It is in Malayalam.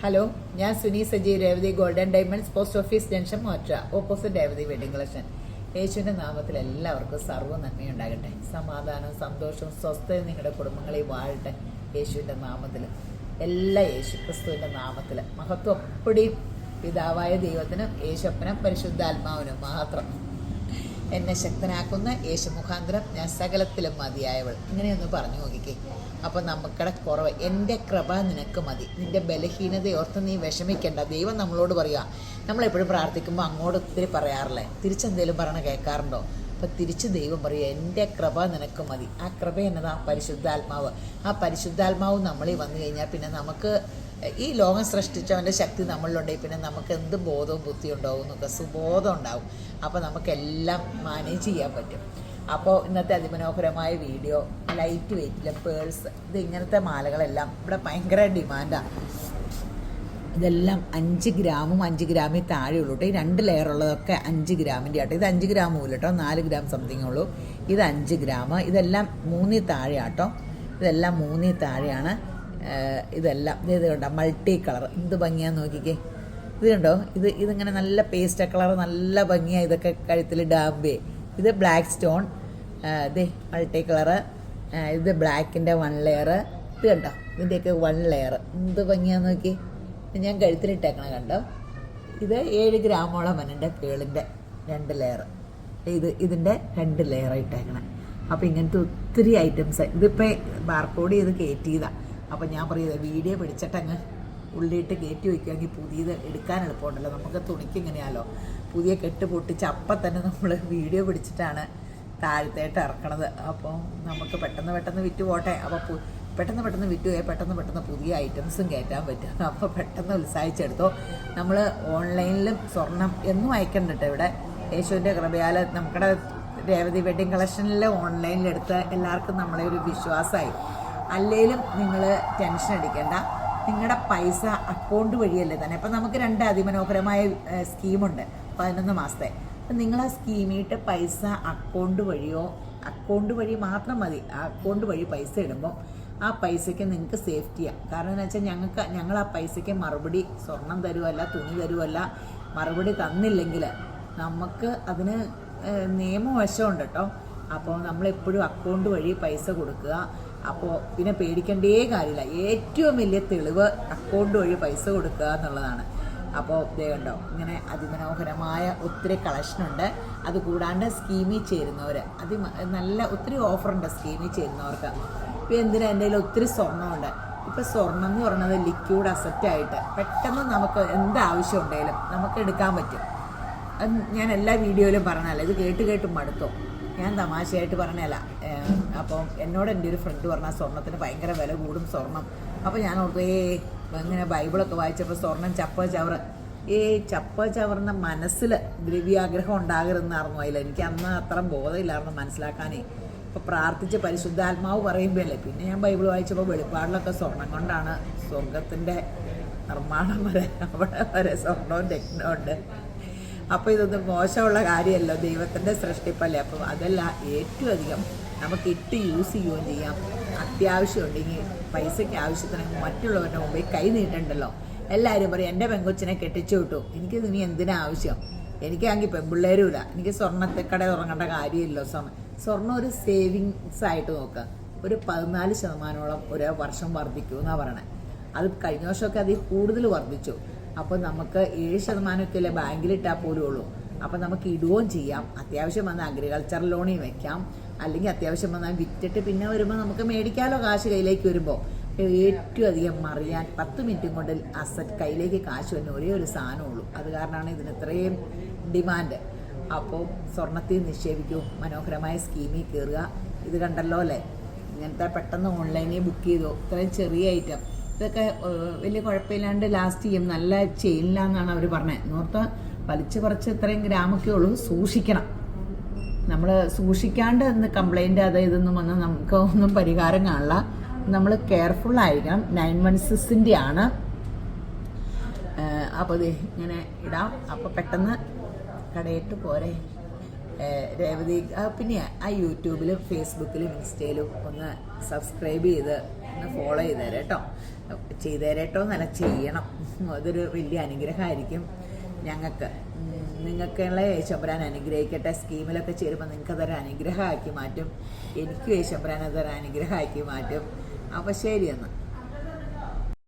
ഹലോ, ഞാൻ Suni Saji, Revathi golden diamonds, post office junction, മോറ്റ, ഓപ്പോസിറ്റ് രേവതി വെഡിങ് കളക്ഷൻ. യേശുവിൻ്റെ നാമത്തിൽ എല്ലാവർക്കും സർവ്വ നന്മയുണ്ടാകട്ടെ. സമാധാനവും സന്തോഷവും സ്വസ്ഥതയും നിങ്ങളുടെ കുടുംബങ്ങളിൽ വാഴട്ടെ. യേശുവിൻ്റെ നാമത്തിൽ എല്ലാ യേശു ക്രിസ്തുവിൻ്റെ നാമത്തിൽ മഹത്വം എപ്പോഴും പിതാവായ ദൈവത്തിനും യേശപ്പനും പരിശുദ്ധാത്മാവിനും മാത്രം. എന്നെ ശക്തനാക്കുന്ന യേശു മുഖാന്തരം ഞാൻ സകലത്തിലും മതിയായവൾ. ഇങ്ങനെയൊന്ന് പറഞ്ഞു നോക്കിക്കേ. അപ്പം നമുക്കടെ കുറവ്, എൻ്റെ കൃപ നിനക്ക് മതി, നിൻ്റെ ബലഹീനതയോർത്ത് നീ വിഷമിക്കേണ്ട. ദൈവം നമ്മളോട് പറയുക. നമ്മളെപ്പോഴും പ്രാർത്ഥിക്കുമ്പോൾ അങ്ങോട്ട് ഒത്തിരി പറയാറില്ലേ, തിരിച്ചെന്തേലും പറയണ കേൾക്കാറുണ്ടോ? അപ്പം തിരിച്ച് ദൈവം പറയുക, എൻ്റെ കൃപ നിനക്ക് മതി. ആ കൃപ എന്നതാ പരിശുദ്ധാത്മാവ്. ആ പരിശുദ്ധാത്മാവ് നമ്മളിൽ വന്നു കഴിഞ്ഞാൽ പിന്നെ നമുക്ക് ഈ ലോകം സൃഷ്ടിച്ചവൻ്റെ ശക്തി നമ്മളിലുണ്ടെങ്കിൽ പിന്നെ നമുക്ക് എന്ത് ബോധവും ബുദ്ധിയും ഉണ്ടാവും എന്നൊക്കെ സുബോധം ഉണ്ടാവും. അപ്പോൾ നമുക്കെല്ലാം മാനേജ് ചെയ്യാൻ പറ്റും. അപ്പോൾ ഇന്നത്തെ അതിമനോഹരമായ വീഡിയോ, ലൈറ്റ് വെയ്റ്റിലെ പേഴ്സ്, ഇത് ഇങ്ങനത്തെ മാലകളെല്ലാം ഇവിടെ ഭയങ്കര ഡിമാൻഡാണ്. ഇതെല്ലാം 5 ഗ്രാമും 5 ഗ്രാമിൽ താഴെയുള്ളൂ കേട്ടോ. ഈ 2 ലെയറുള്ളതൊക്കെ 5 ഗ്രാമിൻ്റെ ആട്ടോ. ഇത് 5 ഗ്രാം പോലും കേട്ടോ, 4 ഗ്രാം സംതിങ് ഉള്ളൂ. ഇത് 5 ഗ്രാം. ഇതെല്ലാം 3 താഴെ ആട്ടോ. ഇതെല്ലാം 3 താഴെയാണ്. ഇതെല്ലാം ഇത് കണ്ടോ, മൾട്ടി കളർ, എന്ത് ഭംഗിയാന്ന് നോക്കിക്കേ. ഇത് കണ്ടോ, ഇതിങ്ങനെ നല്ല പേസ്റ്റ് കളർ, നല്ല ഭംഗിയാണ്. ഇതൊക്കെ കഴുത്തിൽ ഡാമ്പേ. ഇത് ബ്ലാക്ക് സ്റ്റോൺ, ഇത് മൾട്ടി കളറ്, ഇത് ബ്ലാക്കിൻ്റെ 1 ലെയർ. ഇത് കണ്ടോ, ഇതിൻ്റെയൊക്കെ 1 ലെയർ, എന്ത് ഭംഗിയാന്ന് നോക്കി. ഞാൻ കഴുത്തിലിട്ടേക്കണ കണ്ടോ. ഇത് 7 ഗ്രാമോളം വന്നിൻ്റെ പേളിൻ്റെ 2 ലെയർ. ഇതിൻ്റെ 2 ലെയർ ഇട്ടേക്കണേ. അപ്പോൾ ഇങ്ങനത്തെ ഒത്തിരി ഐറ്റംസ്. ഇതിപ്പോൾ ബാർകോഡ് ചെയ്ത് കയറ്റിയതാണ്. അപ്പം ഞാൻ പറയുന്നത് വീഡിയോ പിടിച്ചിട്ടങ്ങ് ഉള്ളിയിട്ട് കയറ്റി വയ്ക്കുമെങ്കിൽ പുതിയത് എടുക്കാൻ എളുപ്പമുണ്ടല്ലോ. നമുക്ക് തുണിക്ക് ഇങ്ങനെയാലോ, പുതിയ കെട്ട് പൊട്ടിച്ച് അപ്പം തന്നെ നമ്മൾ വീഡിയോ പിടിച്ചിട്ടാണ് താഴത്തേട്ട് ഇറക്കണത്. അപ്പോൾ നമുക്ക് പെട്ടെന്ന് വിറ്റ് പോട്ടെ. അപ്പോൾ പെട്ടെന്ന് വിറ്റ് പോയാൽ പെട്ടെന്ന് പുതിയ ഐറ്റംസും കയറ്റാൻ പറ്റും. അപ്പോൾ പെട്ടെന്ന് ഉത്സാഹിച്ചെടുത്തോ. നമ്മൾ ഓൺലൈനിലും സ്വർണം എന്നും അയക്കണ്ട കേട്ടോ. ഇവിടെ യേശുവിൻ്റെ കൃപയാൽ നമ്മുടെ രേവതി വെഡിങ് കളക്ഷനിൽ ഓൺലൈനിലെടുത്ത് എല്ലാവർക്കും നമ്മളെ ഒരു വിശ്വാസമായി. അല്ലെങ്കിലും നിങ്ങൾ ടെൻഷൻ അടിക്കേണ്ട, നിങ്ങളുടെ പൈസ അക്കൗണ്ട് വഴിയല്ലേ തന്നെ. അപ്പം നമുക്ക് 2 അതിമനോഹരമായ സ്കീമുണ്ട് 11 മാസത്തെ. അപ്പം നിങ്ങൾ ആ സ്കീമിട്ട് പൈസ അക്കൗണ്ട് വഴി മാത്രം മതി. ആ അക്കൗണ്ട് വഴി പൈസ ഇടുമ്പോൾ ആ പൈസയ്ക്ക് നിങ്ങൾക്ക് സേഫ്റ്റിയാണ്. കാരണം എന്ന് വെച്ചാൽ ഞങ്ങൾ ആ പൈസയ്ക്ക് മറുപടി സ്വർണം തരുമല്ല, തുണി തരുമല്ല. മറുപടി തന്നില്ലെങ്കിൽ നമുക്ക് അതിന് നിയമവശമുണ്ട് കേട്ടോ. അപ്പോൾ നമ്മളെപ്പോഴും അക്കൗണ്ട് വഴി പൈസ കൊടുക്കുക. അപ്പോൾ പിന്നെ പേടിക്കേണ്ടേ കാര്യമില്ല. ഏറ്റവും വലിയ തെളിവ് അക്കൗണ്ട് വഴി പൈസ കൊടുക്കുക എന്നുള്ളതാണ്. അപ്പോൾ ഇതേ കണ്ടോ, ഇങ്ങനെ അതിമനോഹരമായ ഒത്തിരി കളക്ഷനുണ്ട്. അതുകൂടാണ്ട് സ്കീമിൽ ചേരുന്നവർ നല്ല ഒത്തിരി ഓഫറുണ്ട് സ്കീമിൽ ചേരുന്നവർക്ക്. ഇപ്പോൾ എന്തിനാ, എൻ്റെ കയ്യിൽ ഒത്തിരി സ്വർണ്ണമുണ്ട്. ഇപ്പോൾ സ്വർണ്ണം എന്ന് പറയുന്നത് ലിക്വിഡ് അസറ്റായിട്ട് പെട്ടെന്ന് നമുക്ക് എന്താവശ്യം ഉണ്ടെങ്കിലും നമുക്ക് എടുക്കാൻ പറ്റും. അത് ഞാൻ എല്ലാ വീഡിയോയിലും പറഞ്ഞതല്ല, ഇത് കേട്ട് മടുത്തോ. ഞാൻ തമാശയായിട്ട് പറഞ്ഞതല്ല. അപ്പം എന്നോട് എൻ്റെ ഒരു ഫ്രണ്ട് പറഞ്ഞാൽ സ്വർണ്ണത്തിന് ഭയങ്കര വില കൂടും സ്വർണം. അപ്പോൾ ഞാൻ ഓർത്തു, ഇങ്ങനെ ബൈബിളൊക്കെ വായിച്ചപ്പോൾ സ്വർണം ചപ്പ ചവറിൻ്റെ മനസ്സിൽ ദ്രവ്യാഗ്രഹം ഉണ്ടാകരുതെന്നായിരുന്നു. അതിൽ എനിക്ക് അന്ന് അത്ര ബോധമില്ലായിരുന്നു മനസ്സിലാക്കാനേ. ഇപ്പോൾ പ്രാർത്ഥിച്ച് പരിശുദ്ധാത്മാവ് പറയുമ്പോഴല്ലേ. പിന്നെ ഞാൻ ബൈബിൾ വായിച്ചപ്പോൾ വെളിപ്പാടിലൊക്കെ സ്വർണം കൊണ്ടാണ് സ്വർഗത്തിൻ്റെ നിർമ്മാണം വരെ, അവിടെ വരെ സ്വർണവും രത്നമുണ്ട്. അപ്പോൾ ഇതൊന്നും മോശമുള്ള കാര്യമല്ലോ, ദൈവത്തിൻ്റെ സൃഷ്ടിപ്പല്ലേ. അപ്പം അതല്ല, ഏറ്റവും അധികം നമുക്ക് ഇട്ട് യൂസ് ചെയ്യുകയും ചെയ്യാം. അത്യാവശ്യം ഉണ്ടെങ്കിൽ പൈസയ്ക്ക് ആവശ്യത്തിന് മറ്റുള്ളവരുടെ മുമ്പിൽ കൈ നീട്ടണ്ടല്ലോ. എല്ലാവരും പറയും എൻ്റെ പെങ്കൊച്ചിനെ കെട്ടിച്ചു വിട്ടു, എനിക്കിത് ഇനി എന്തിനാ ആവശ്യം, എനിക്കാണെങ്കിൽ പെൺപിള്ളേരും ഇല്ല, എനിക്ക് സ്വർണ്ണത്തിക്കട തുടങ്ങേണ്ട കാര്യമില്ലോ. സ്വർണ്ണം ഒരു സേവിങ്സ് ആയിട്ട് നോക്കുക. ഒരു 14% ഒരു വർഷം വർദ്ധിക്കുമെന്നാണ് പറയണത്. അത് കഴിഞ്ഞ വർഷമൊക്കെ അതിൽ കൂടുതൽ വർദ്ധിച്ചു. അപ്പോൾ നമുക്ക് 7% ബാങ്കിലിട്ടാൽ പോലും ഉള്ളൂ. അപ്പോൾ നമുക്ക് ഇടുകയും ചെയ്യാം. അത്യാവശ്യം വന്നാൽ അഗ്രികൾച്ചർ ലോണിൽ വെക്കാം, അല്ലെങ്കിൽ അത്യാവശ്യം വന്നാൽ വിറ്റിട്ട് പിന്നെ വരുമ്പോൾ നമുക്ക് മേടിക്കാമല്ലോ. കാശ് കയ്യിലേക്ക് വരുമ്പോൾ ഏറ്റവും അധികം മറിയാൻ 10 മിനിറ്റും കൊണ്ട് അസറ്റ് കയ്യിലേക്ക് കാശ് വരുന്ന ഒരേ ഒരു സാധനമുള്ളൂ. അത് കാരണമാണ് ഇതിന് ഇത്രയും ഡിമാൻഡ്. അപ്പോൾ സ്വർണ്ണത്തിൽ നിക്ഷേപിക്കൂ, മനോഹരമായ സ്കീമിൽ കയറുക. ഇത് കണ്ടല്ലോ അല്ലേ, ഇങ്ങനത്തെ പെട്ടെന്ന് ഓൺലൈനിൽ ബുക്ക് ചെയ്തു. ഇത്രയും ചെറിയ ഐറ്റം ഇതൊക്കെ വലിയ കുഴപ്പമില്ലാണ്ട് ലാസ്റ്റ് ചെയ്യും. നല്ല ചെയിനില്ലാന്നാണ് അവർ പറഞ്ഞത്. നോർത്ത് വലിച്ചു പറിച്ച് ഇത്രയും ഗ്രാമൊക്കെ ഉള്ളൂ. സൂക്ഷിക്കണം. നമ്മൾ സൂക്ഷിക്കാണ്ട് ഇന്ന് കംപ്ലൈൻറ്റ് അത് ഇതൊന്നും വന്ന് നമുക്ക് ഒന്നും പരിഹാരം കാണില്ല. നമ്മൾ കെയർഫുള്ളായിരിക്കണം. 916 ആണ്. അപ്പോൾ ഇത് ഇങ്ങനെ ഇടാം. അപ്പോൾ പെട്ടെന്ന് കടയിട്ട് പോരെ. രേവതി പിന്നെ ആ യൂട്യൂബിലും ഫേസ്ബുക്കിലും ഇൻസ്റ്റയിലും ഒന്ന് സബ്സ്ക്രൈബ് ചെയ്ത് ഒന്ന് ഫോളോ ചെയ്തേരേട്ടോ. എന്നല്ല ചെയ്യണം. അതൊരു വലിയ അനുഗ്രഹമായിരിക്കും ഞങ്ങൾക്ക്. നിങ്ങൾക്കുള്ള യേശുമ്പരാൻ അനുഗ്രഹിക്കട്ടെ. സ്കീമിലൊക്കെ ചേരുമ്പോൾ നിങ്ങൾക്കതൊരു അനുഗ്രഹമാക്കി മാറ്റും. എനിക്കും യേശുമ്പരാൻ അതൊരു അനുഗ്രഹമാക്കി മാറ്റും. അപ്പോൾ ശരിയെന്ന്.